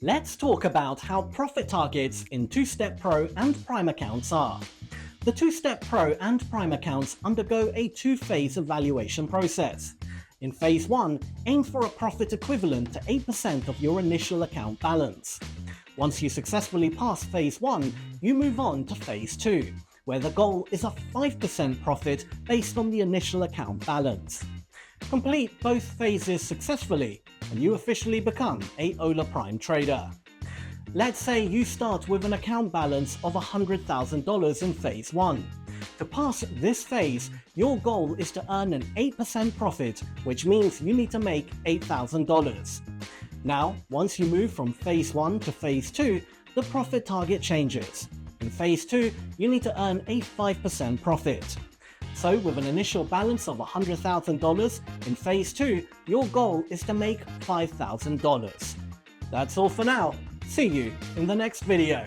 Let's talk about how profit targets in two-step Pro and Prime accounts are. The two-step Pro and Prime accounts undergo a two-phase evaluation process. In Phase 1, aim for a profit equivalent to 8% of your initial account balance. Once you successfully pass Phase 1, you move on to Phase 2, where the goal is a 5% profit based on the initial account balance. Complete both phases successfully, and you officially become a Hola Prime trader. Let's say you start with an account balance of $100,000 in Phase 1. To pass this phase, your goal is to earn an 8% profit, which means you need to make $8,000. Now, once you move from Phase 1 to Phase 2, the profit target changes. In Phase 2, you need to earn a 5% profit. So with an initial balance of $100,000, in Phase 2, your goal is to make $5,000. That's all for now. See you in the next video.